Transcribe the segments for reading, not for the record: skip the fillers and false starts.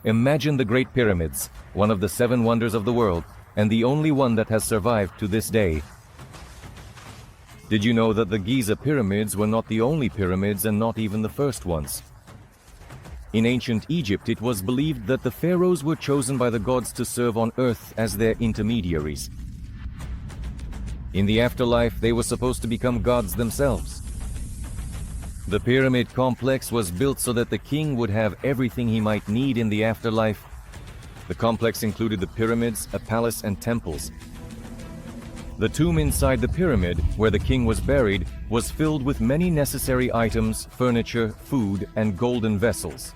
Imagine the Great Pyramids, one of the 7 wonders of the world, and the only one that has survived to this day. Did you know that the Giza pyramids were not the only pyramids and not even the first ones? In ancient Egypt, it was believed that the pharaohs were chosen by the gods to serve on earth as their intermediaries. In the afterlife, they were supposed to become gods themselves. The pyramid complex was built so that the king would have everything he might need in the afterlife. The complex included the pyramids, a palace, and temples. The tomb inside the pyramid, where the king was buried, was filled with many necessary items, furniture, food, and golden vessels.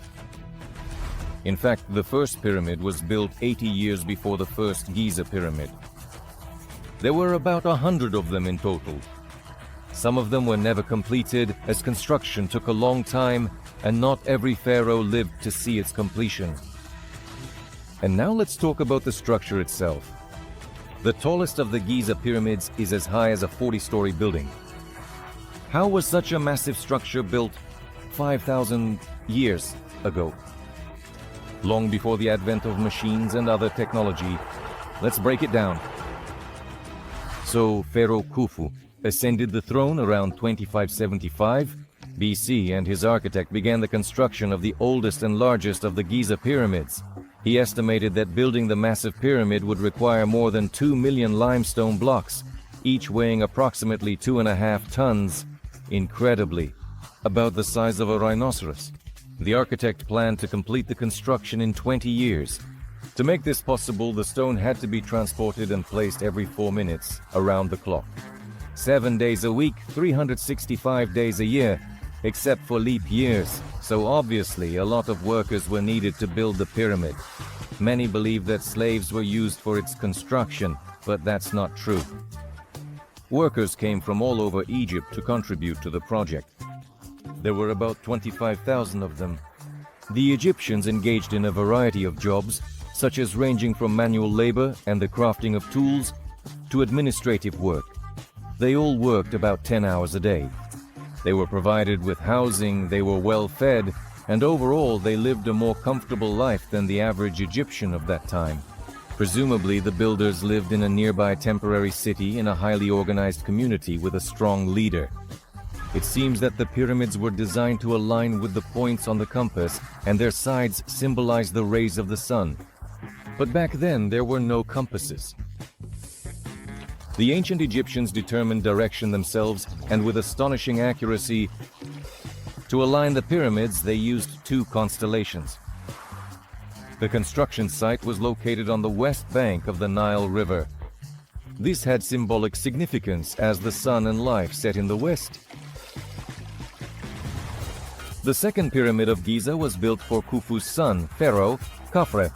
In fact, the first pyramid was built 80 years before the first Giza pyramid. There were about 100 of them in total. Some of them were never completed, as construction took a long time, and not every pharaoh lived to see its completion. And now let's talk about the structure itself. The tallest of the Giza pyramids is as high as a 40-story building. How was such a massive structure built 5,000 years ago? Long before the advent of machines and other technology. Let's break it down. So, Pharaoh Khufu ascended the throne around 2575 BC, and his architect began the construction of the oldest and largest of the Giza pyramids. He estimated that building the massive pyramid would require more than 2 million limestone blocks, each weighing approximately 2.5 tons. Incredibly, about the size of a rhinoceros. The architect planned to complete the construction in 20 years. To make this possible, the stone had to be transported and placed every 4 minutes, around the clock. 7 days a week, 365 days a year, except for leap years. So obviously, a lot of workers were needed to build the pyramid. Many believe that slaves were used for its construction, but that's not true. Workers came from all over Egypt to contribute to the project. There were about 25,000 of them. The Egyptians engaged in a variety of jobs, such as ranging from manual labor and the crafting of tools to administrative work. They all worked about 10 hours a day. They were provided with housing, they were well fed, and overall they lived a more comfortable life than the average Egyptian of that time. Presumably, the builders lived in a nearby temporary city in a highly organized community with a strong leader. It seems that the pyramids were designed to align with the points on the compass, and their sides symbolized the rays of the sun. But back then, there were no compasses. The ancient Egyptians determined direction themselves, and with astonishing accuracy, to align the pyramids, they used 2 constellations. The construction site was located on the west bank of the Nile River. This had symbolic significance as the sun and life set in the west. The second pyramid of Giza was built for Khufu's son, Pharaoh Khafre.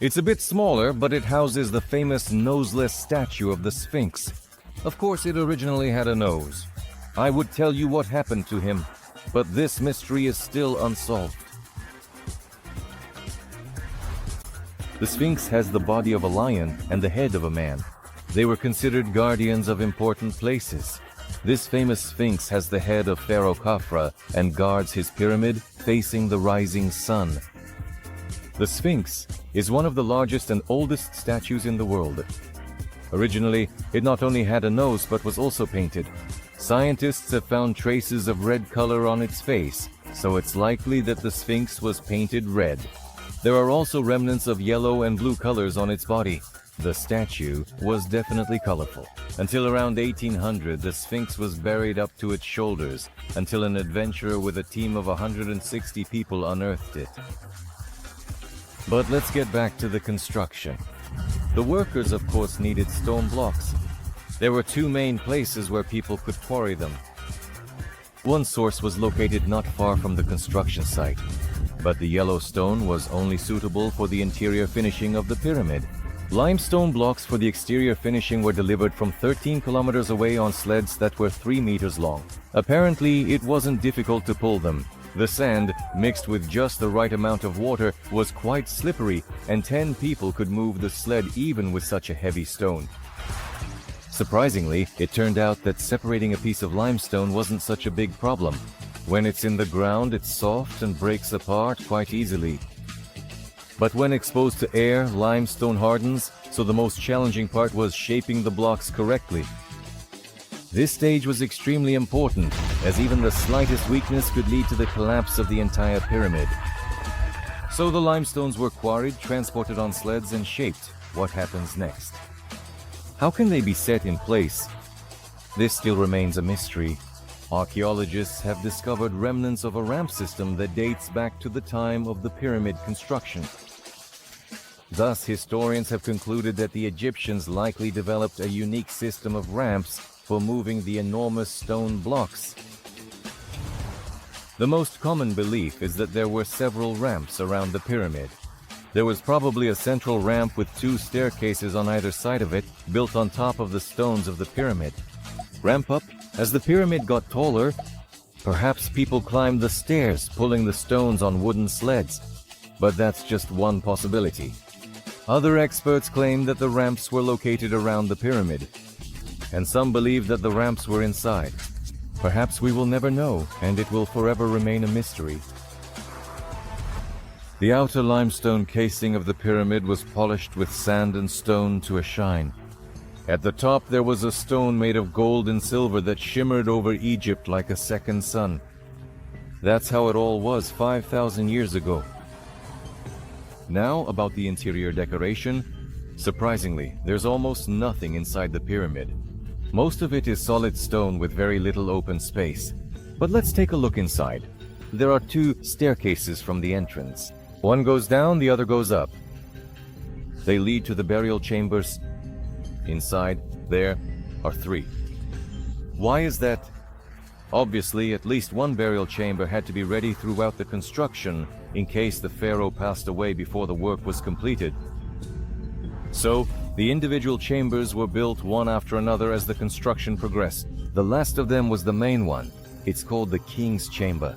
It's a bit smaller, but it houses the famous noseless statue of the Sphinx. Of course, it originally had a nose. I would tell you what happened to him, but this mystery is still unsolved. The Sphinx has the body of a lion and the head of a man. They were considered guardians of important places. This famous Sphinx has the head of Pharaoh Khafre and guards his pyramid facing the rising sun. The Sphinx is one of the largest and oldest statues in the world. Originally, it not only had a nose but was also painted. Scientists have found traces of red color on its face, so it's likely that the Sphinx was painted red. There are also remnants of yellow and blue colors on its body. The statue was definitely colorful. Until around 1800, the Sphinx was buried up to its shoulders, until an adventurer with a team of 160 people unearthed it. But let's get back to the construction. The workers, of course, needed stone blocks. There were 2 main places where people could quarry them. One source was located not far from the construction site, but the yellow stone was only suitable for the interior finishing of the pyramid. Limestone blocks for the exterior finishing were delivered from 13 kilometers away on sleds that were 3 meters long. Apparently, it wasn't difficult to pull them. The sand, mixed with just the right amount of water, was quite slippery, and 10 people could move the sled even with such a heavy stone. Surprisingly, it turned out that separating a piece of limestone wasn't such a big problem. When it's in the ground, it's soft and breaks apart quite easily. But when exposed to air, limestone hardens, so the most challenging part was shaping the blocks correctly. This stage was extremely important, as even the slightest weakness could lead to the collapse of the entire pyramid. So the limestones were quarried, transported on sleds, and shaped. What happens next? How can they be set in place? This still remains a mystery. Archaeologists have discovered remnants of a ramp system that dates back to the time of the pyramid construction. Thus, historians have concluded that the Egyptians likely developed a unique system of ramps for moving the enormous stone blocks. The most common belief is that there were several ramps around the pyramid. There was probably a central ramp with 2 staircases on either side of it, built on top of the stones of the pyramid. Ramp up, as the pyramid got taller, perhaps people climbed the stairs, pulling the stones on wooden sleds. But that's just one possibility. Other experts claim that the ramps were located around the pyramid, and some believe that the ramps were inside. Perhaps we will never know, and it will forever remain a mystery. The outer limestone casing of the pyramid was polished with sand and stone to a shine. At the top there was a stone made of gold and silver that shimmered over Egypt like a second sun. That's how it all was 5,000 years ago. Now about the interior decoration. Surprisingly, there's almost nothing inside the pyramid. Most of it is solid stone with very little open space. But let's take a look inside. There are 2 staircases from the entrance. One goes down, the other goes up. They lead to the burial chambers. Inside, there are 3. Why is that? Obviously, at least one burial chamber had to be ready throughout the construction in case the pharaoh passed away before the work was completed. So, the individual chambers were built one after another as the construction progressed. The last of them was the main one. It's called the King's Chamber.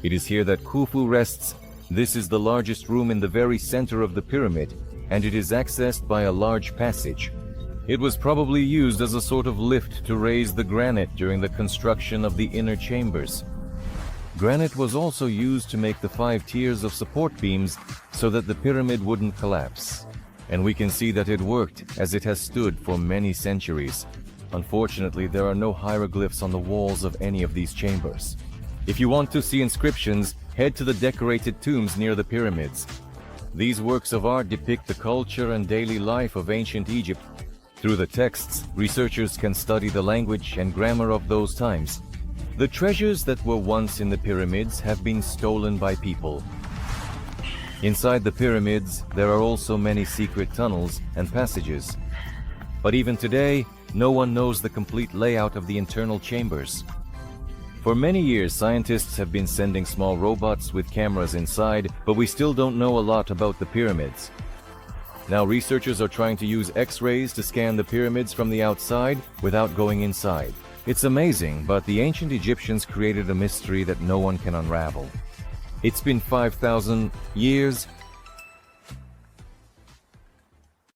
It is here that Khufu rests. This is the largest room in the very center of the pyramid, and it is accessed by a large passage. It was probably used as a sort of lift to raise the granite during the construction of the inner chambers. Granite was also used to make the 5 tiers of support beams so that the pyramid wouldn't collapse. And we can see that it worked, as it has stood for many centuries. Unfortunately, there are no hieroglyphs on the walls of any of these chambers. If you want to see inscriptions, head to the decorated tombs near the pyramids. These works of art depict the culture and daily life of ancient Egypt. Through the texts, researchers can study the language and grammar of those times. The treasures that were once in the pyramids have been stolen by people. Inside the pyramids, there are also many secret tunnels and passages. But even today, no one knows the complete layout of the internal chambers. For many years, scientists have been sending small robots with cameras inside, but we still don't know a lot about the pyramids. Now researchers are trying to use X-rays to scan the pyramids from the outside without going inside. It's amazing, but the ancient Egyptians created a mystery that no one can unravel. It's been 5,000 years,